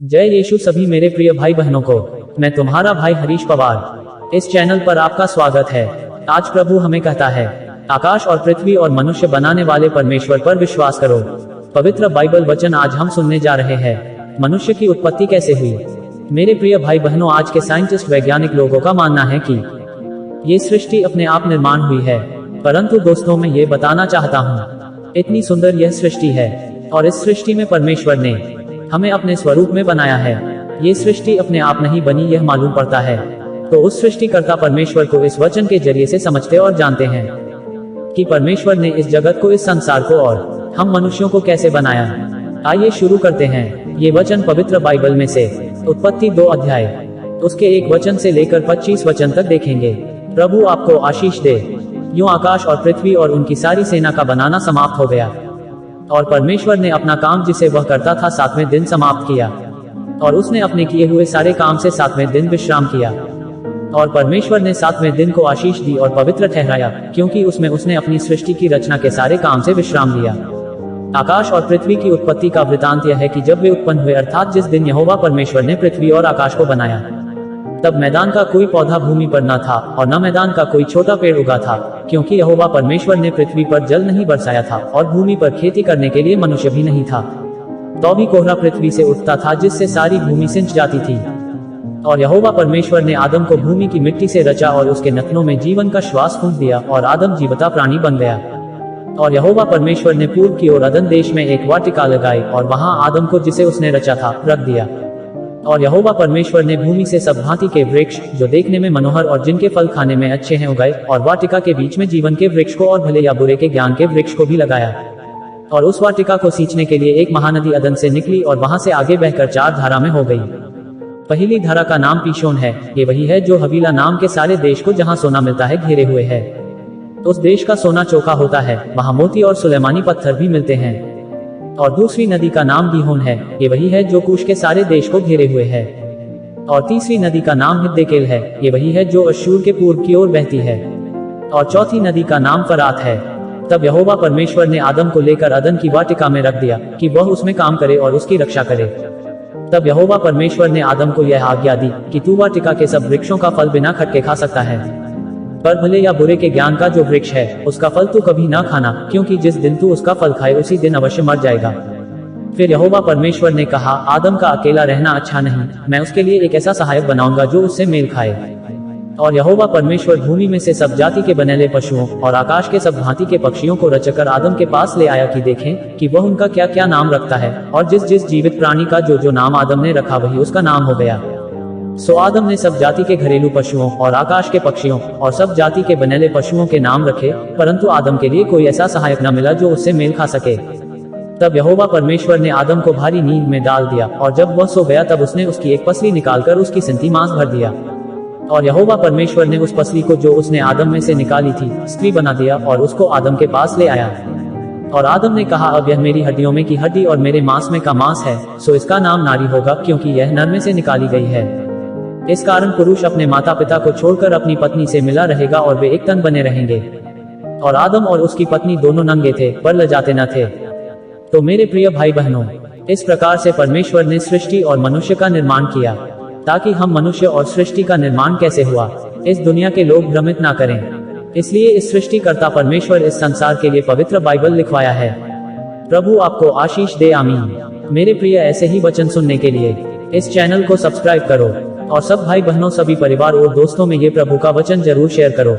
जय यीशु सभी मेरे प्रिय भाई बहनों को। मैं तुम्हारा भाई हरीश पवार। इस चैनल पर आपका स्वागत है। आज प्रभु हमें कहता है, आकाश और पृथ्वी और मनुष्य बनाने वाले परमेश्वर पर विश्वास करो। पवित्र बाइबल वचन आज हम सुनने जा रहे हैं। मनुष्य की उत्पत्ति कैसे हुई। मेरे प्रिय भाई बहनों, आज के साइंटिस्ट वैज्ञानिक लोगों का मानना है कि ये सृष्टि अपने आप निर्माण हुई है, परंतु दोस्तों मैं ये बताना चाहता हूँ, इतनी सुंदर यह सृष्टि है और इस सृष्टि में परमेश्वर ने हमें अपने स्वरूप में बनाया है। ये सृष्टि अपने आप नहीं बनी, यह मालूम पड़ता है। तो उस सृष्टिकर्ता परमेश्वर को इस वचन के जरिए से समझते और जानते हैं कि परमेश्वर ने इस जगत को, इस संसार को और हम मनुष्यों को कैसे बनाया। आइए शुरू करते हैं। ये वचन पवित्र बाइबल में से उत्पत्ति 2 अध्याय उसके 1 वचन से लेकर 25 वचन तक देखेंगे। प्रभु आपको आशीष दे। यूं आकाश और पृथ्वी और उनकी सारी सेना का बनाना समाप्त हो गया और परमेश्वर ने अपना काम जिसे वह करता था 7वें दिन समाप्त किया और उसने अपने किए हुए सारे काम से 7वें दिन विश्राम किया। और परमेश्वर ने 7वें दिन को आशीष दी और पवित्र ठहराया, क्योंकि उसमें उसने अपनी सृष्टि की रचना के सारे काम से विश्राम लिया। आकाश और पृथ्वी की उत्पत्ति का वृतांत यह है कि जब वे उत्पन्न हुए, अर्थात जिस दिन यहोवा परमेश्वर ने पृथ्वी और आकाश को बनाया, तब मैदान का कोई पौधा भूमि पर न था और न मैदान का कोई छोटा पेड़ उगा था, क्योंकि यहोवा परमेश्वर ने पृथ्वी पर जल नहीं बरसाया था और भूमि पर खेती करने के लिए मनुष्य भी नहीं था। तो भी कोहरा पृथ्वी से उठता था, जिससे सारी भूमि सिंच जाती थी। और यहोवा परमेश्वर ने आदम को भूमि की मिट्टी से रचा और उसके नथनों में जीवन का श्वास फूंक दिया और आदम जीवता प्राणी बन गया। और यहोवा परमेश्वर ने पूर्व की ओर अदन देश में एक वाटिका लगाई और वहां आदम को, जिसे उसने रचा था, रख दिया। और यहोवा परमेश्वर ने भूमि से सब भांति के वृक्ष, जो देखने में मनोहर और जिनके फल खाने में अच्छे हैं, उगाए और वाटिका के बीच में जीवन के वृक्ष को और भले या बुरे के ज्ञान के वृक्ष को भी लगाया। और उस वाटिका को सींचने के लिए एक महानदी अदन से निकली और वहां से आगे बहकर 4 धारा में हो गई। पहली धारा का नाम पीशोन है। ये वही है जो हवीला नाम के सारे देश को, जहां सोना मिलता है, घेरे हुए है। उस देश का सोना चोखा होता है, वहां मोती और सुलेमानी पत्थर भी मिलते हैं। और दूसरी नदी का नाम गीहोन है। ये वही है जो कूश के सारे देश को घेरे हुए है। और तीसरी नदी का नाम हिद्देकेल है। ये वही है जो अश्शूर के पूर्व की ओर बहती है। और चौथी नदी का नाम फरात है। तब यहोवा परमेश्वर ने आदम को लेकर अदन की वाटिका में रख दिया कि वह उसमें काम करे और उसकी रक्षा करे। तब यहोवा परमेश्वर ने आदम को यह आज्ञा दी कि तू वाटिका के सब वृक्षों का फल बिना खटके खा सकता है, पर भले या बुरे के ज्ञान का जो वृक्ष है, उसका फल तू कभी ना खाना, क्योंकि जिस दिन तू उसका फल खाए उसी दिन अवश्य मर जाएगा। फिर यहोवा परमेश्वर ने कहा, आदम का अकेला रहना अच्छा नहीं, मैं उसके लिए एक ऐसा सहायक बनाऊंगा जो उससे मेल खाए। और यहोवा परमेश्वर भूमि में से सब जाति के बनेले पशुओं और आकाश के सब भांति के पक्षियों को रचकर आदम के पास ले आया कि देखें कि वह उनका क्या क्या नाम रखता है। और जिस जिस जीवित प्राणी का जो जो नाम आदम ने रखा, वही उसका नाम हो गया। सो आदम ने सब जाति के घरेलू पशुओं और आकाश के पक्षियों और सब जाति के बनेले पशुओं के नाम रखे, परंतु आदम के लिए कोई ऐसा सहायक न मिला जो उससे मेल खा सके। तब यहोवा परमेश्वर ने आदम को भारी नींद में डाल दिया और जब वह सो गया, तब उसने उसकी एक पसली निकालकर उसकी सिंती मांस भर दिया। और यहोवा परमेश्वर ने उस पसली को, जो उसने आदम में से निकाली थी, स्त्री बना दिया और उसको आदम के पास ले आया। और आदम ने कहा, अब यह मेरी हड्डियों में की हड्डी और मेरे मांस में का मांस है, सो इसका नाम नारी होगा, क्योंकि यह नर में से निकाली गई है। इस कारण पुरुष अपने माता पिता को छोड़कर अपनी पत्नी से मिला रहेगा और वे एक तन बने रहेंगे। और आदम और उसकी पत्नी दोनों नंगे थे, पर लजाते न थे। तो मेरे प्रिय भाई बहनों, इस प्रकार से परमेश्वर ने सृष्टि और मनुष्य का निर्माण किया, ताकि हम मनुष्य और सृष्टि का निर्माण कैसे हुआ, इस दुनिया के लोग भ्रमित ना करें। इसलिए इस सृष्टिकर्ता परमेश्वर इस संसार के लिए पवित्र बाइबल लिखवाया है। प्रभु आपको आशीष दे, आमीन। मेरे प्रिय, ऐसे ही वचन सुनने के लिए इस चैनल को सब्सक्राइब करो और सब भाई बहनों, सभी परिवार और दोस्तों में ये प्रभु का वचन जरूर शेयर करो।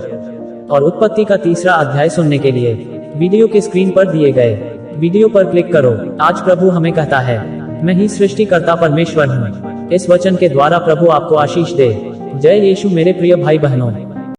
और उत्पत्ति का 3रा अध्याय सुनने के लिए वीडियो के स्क्रीन पर दिए गए वीडियो पर क्लिक करो। आज प्रभु हमें कहता है, मैं ही सृष्टिकर्ता परमेश्वर हूँ। इस वचन के द्वारा प्रभु आपको आशीष दे। जय यीशु मेरे प्रिय भाई बहनों।